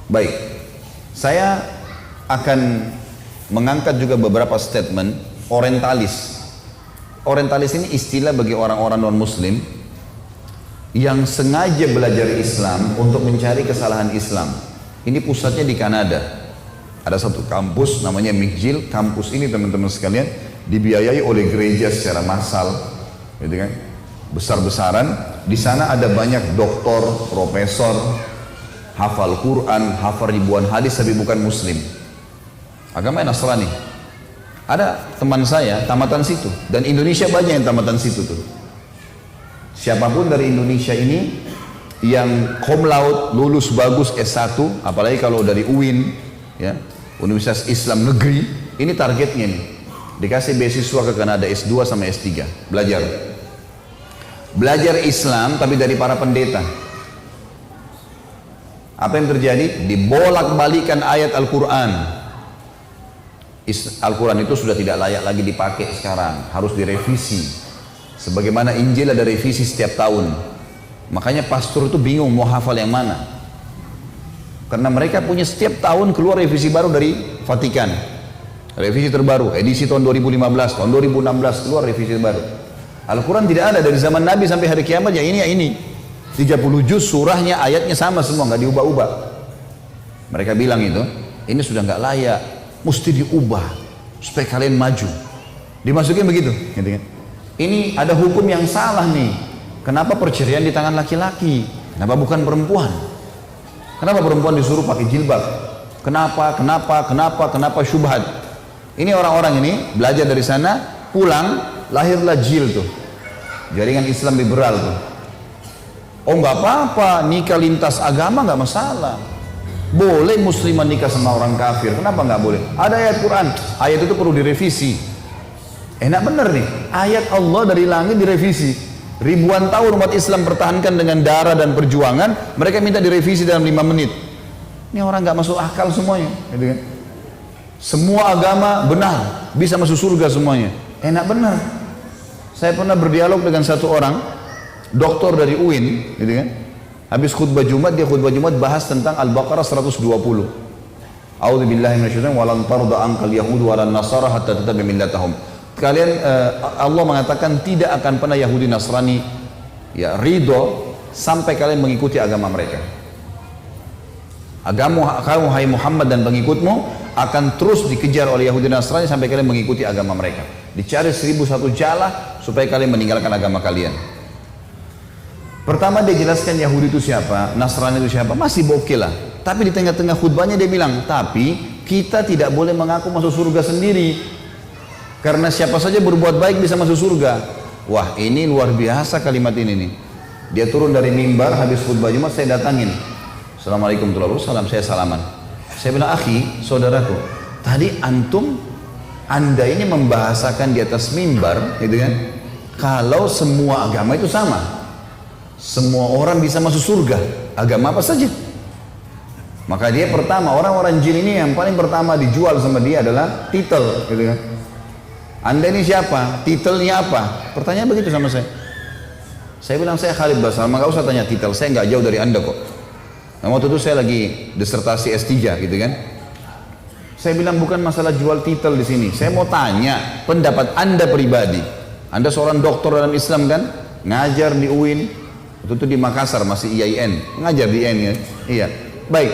Baik, saya akan mengangkat juga beberapa statement orientalis. Orientalis ini istilah bagi orang-orang non-muslim yang sengaja belajar Islam untuk mencari kesalahan Islam. Ini pusatnya di Kanada. Ada satu kampus namanya McGill. Kampus ini teman-teman sekalian dibiayai oleh gereja secara massal, gitu kan? Besar-besaran. Di sana ada banyak doktor, profesor, hafal Quran, hafal ribuan hadis tapi bukan muslim. Agamanya Nasrani. Ada teman saya tamatan situ, dan Indonesia banyak yang tamatan situ tuh. Siapapun dari Indonesia ini yang cum laude, lulus bagus S1, apalagi kalau dari UIN, ya, Universitas Islam Negeri, ini targetnya nih. Dikasih beasiswa ke Kanada S2 sama S3, belajar. Belajar Islam tapi dari para pendeta. Apa yang terjadi? Dibolak-balikan ayat Al-Quran. Al-Quran itu sudah tidak layak lagi dipakai sekarang, harus direvisi. Sebagaimana Injil ada revisi setiap tahun. Makanya pastor itu bingung mau hafal yang mana. Karena mereka punya setiap tahun keluar revisi baru dari Vatikan. Revisi terbaru, edisi tahun 2015, tahun 2016 keluar revisi baru. Al-Quran tidak ada dari zaman Nabi sampai hari kiamat, ya ini ya ini. 30 juz surahnya, ayatnya sama semua, nggak diubah-ubah. Mereka bilang itu, ini sudah nggak layak, mesti diubah supaya kalian maju. Dimasukin begitu, gitu kan? Ini ada hukum yang salah nih. Kenapa perceraian di tangan laki-laki? Kenapa bukan perempuan? Kenapa perempuan disuruh pakai jilbab? Kenapa syubhat? Ini orang-orang ini belajar dari sana, pulang, lahirlah JIL tuh, jaringan Islam liberal tuh. Oh nggak apa-apa, nikah lintas agama nggak masalah. Boleh muslimah nikah sama orang kafir, kenapa nggak boleh? Ada ayat Quran, ayat itu perlu direvisi. Enak bener nih, ayat Allah dari langit direvisi. Ribuan tahun umat Islam pertahankan dengan darah dan perjuangan, mereka minta direvisi dalam 5 menit. Ini orang nggak masuk akal semuanya, gitu kan? Semua agama benar, bisa masuk surga semuanya. Enak benar. Saya pernah berdialog dengan satu orang, doktor dari UIN, gitu kan? Habis khutbah Jumat, dia khutbah Jumat bahas tentang Al-Baqarah 120. A'udzubillahi minasyaitonir walan tarda ankal yahudu walan nasara hatta tattabi millatahum. Kalian Allah mengatakan tidak akan pernah Yahudi Nasrani ya ridho sampai kalian mengikuti agama mereka. Agama kamu hai Muhammad dan pengikutmu akan terus dikejar oleh Yahudi Nasrani sampai kalian mengikuti agama mereka. Dicari 1001 jalah supaya kalian meninggalkan agama kalian. Pertama dia jelaskan Yahudi itu siapa, Nasrani itu siapa, masih oke lah. Tapi di tengah-tengah khutbahnya dia bilang, tapi kita tidak boleh mengaku masuk surga sendiri. Karena siapa saja berbuat baik bisa masuk surga. Wah ini luar biasa kalimat ini nih. Dia turun dari mimbar, habis khutbah Jumat saya datangin. Assalamualaikum warahmatullahi wabarakatuh, saya salaman. Saya bilang, akhi, saudaraku, tadi anda ini membahasakan di atas mimbar, gitu kan? Kalau semua agama itu sama, semua orang bisa masuk surga, agama apa saja. Maka dia pertama, orang-orang jin ini yang paling pertama dijual sama dia adalah titel, gitu kan? Anda ini siapa? Titelnya apa? Pertanyaan begitu sama saya. Saya bilang saya Khalid Basar, nggak usah tanya titel, saya nggak jauh dari Anda kok. Nah, waktu itu saya lagi disertasi S3 gitu kan. Saya bilang bukan masalah jual titel di sini. Saya mau tanya pendapat Anda pribadi. Anda seorang dokter dalam Islam kan? Ngajar di UIN. Waktu itu di Makassar masih IAIN. Ngajar di IAIN ya. Iya. Baik.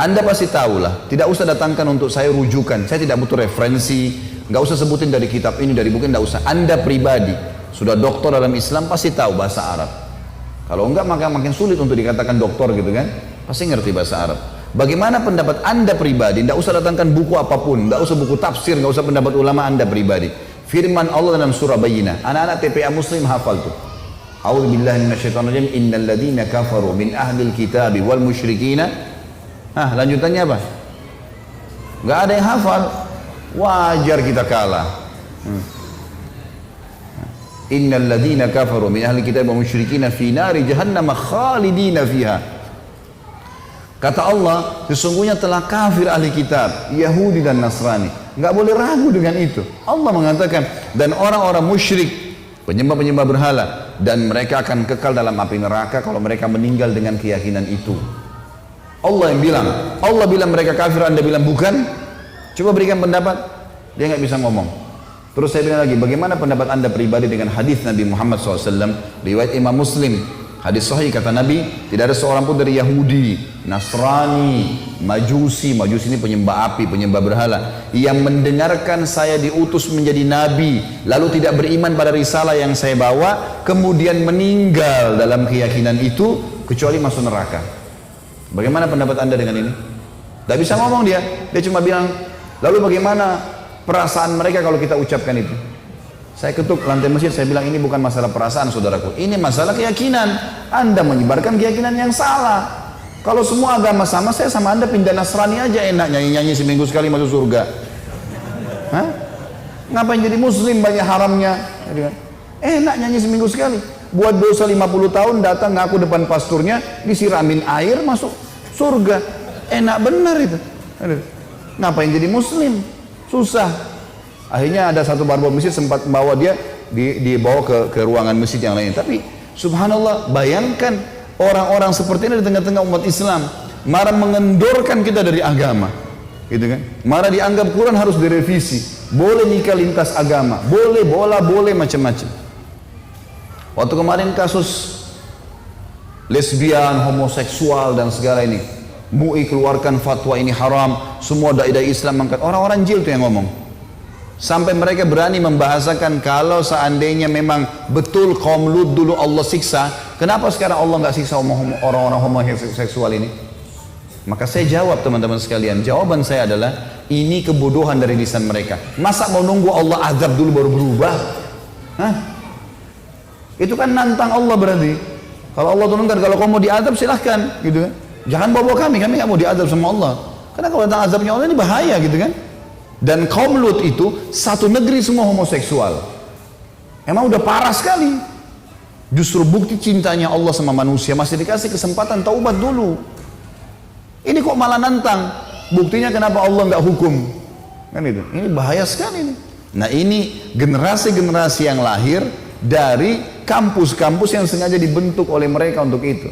Anda pasti tahu lah. Tidak usah datangkan untuk saya rujukan. Saya tidak butuh referensi. Nggak usah sebutin dari kitab ini, dari buku, nggak usah. Anda pribadi sudah doktor dalam Islam pasti tahu bahasa Arab. Kalau enggak maka makin sulit untuk dikatakan doktor gitu kan. Pasti ngerti bahasa Arab. Bagaimana pendapat Anda pribadi? Nggak usah datangkan buku apapun, nggak usah buku tafsir, nggak usah pendapat ulama Anda pribadi. Firman Allah dalam surah Bayyinah. Anak-anak TPA Muslim hafal tuh. A'udzubillahi minasyaitonirrajim. Innal ladzina kafaru min ahlil kitabi wal musyrikina. Lanjutannya apa? Nggak ada yang hafal. Wajar kita kalah. Innal ladzina kafaru min ahli kitab wa musyrikina fi nari jahannam khalidina fiha. Kata Allah, sesungguhnya telah kafir ahli kitab, Yahudi dan Nasrani. Nggak boleh ragu dengan itu. Allah mengatakan, dan orang-orang musyrik, penyembah-penyembah berhala, dan mereka akan kekal dalam api neraka kalau mereka meninggal dengan keyakinan itu. Allah yang bilang. Allah bilang mereka kafir, Anda bilang bukan. Coba berikan pendapat. Dia nggak bisa ngomong. Terus saya bilang lagi, bagaimana pendapat Anda pribadi dengan hadis Nabi Muhammad SAW, riwayat Imam Muslim, hadis sahih, kata Nabi, tidak ada seorang pun dari Yahudi, Nasrani, Majusi ini penyembah api, penyembah berhala, yang mendengarkan saya diutus menjadi Nabi, lalu tidak beriman pada risalah yang saya bawa, kemudian meninggal dalam keyakinan itu, kecuali masuk neraka. Bagaimana pendapat Anda dengan ini? Tidak bisa ngomong dia cuma bilang, lalu bagaimana perasaan mereka kalau kita ucapkan itu? Saya ketuk lantai masjid, saya bilang ini bukan masalah perasaan saudaraku, ini masalah keyakinan. Anda menyebarkan keyakinan yang salah. Kalau semua agama sama, saya sama Anda pindah Nasrani aja enak, nyanyi-nyanyi seminggu sekali masuk surga. Hah? Ngapain jadi muslim banyak haramnya? Enak nyanyi seminggu sekali. Buat dosa 50 tahun datang ngaku depan pasturnya, disiramin air masuk surga. Enak benar itu. Ngapain jadi muslim? Susah. Akhirnya ada satu barbel masjid sempat membawa dia dibawa ke ruangan masjid yang lain. Tapi subhanallah, bayangkan orang-orang seperti ini di tengah-tengah umat Islam, marah mengendorkan kita dari agama, gitu kan? Marah dianggap Quran harus direvisi, boleh nikah lintas agama, boleh bola, boleh macam-macam. Waktu kemarin kasus lesbian, homoseksual dan segala ini, MUI keluarkan fatwa ini haram, semua dai-dai Islam angkat, orang-orang jil itu yang ngomong. Sampai mereka berani membahasakan kalau seandainya memang betul kaum Lut dulu Allah siksa, kenapa sekarang Allah nggak siksa orang-orang homoseksual ini? Maka saya jawab teman-teman sekalian, jawaban saya adalah ini kebodohan dari lisan mereka. Masa mau nunggu Allah azab dulu baru berubah? Hah? Itu kan nantang Allah berarti. Kalau Allah turunkan, kalau kamu mau diazab silahkan, gitu kan? Jangan bawa kami nggak mau diazab sama Allah. Karena kalau datang azabnya Allah ini bahaya, gitu kan? Dan kaum Lut itu satu negeri semua homoseksual. Emang udah parah sekali. Justru bukti cintanya Allah sama manusia, masih dikasih kesempatan taubat dulu. Ini kok malah nantang. Buktinya kenapa Allah nggak hukum? Kan itu. Ini bahaya sekali nih. Nah, ini generasi-generasi yang lahir dari kampus-kampus yang sengaja dibentuk oleh mereka untuk itu.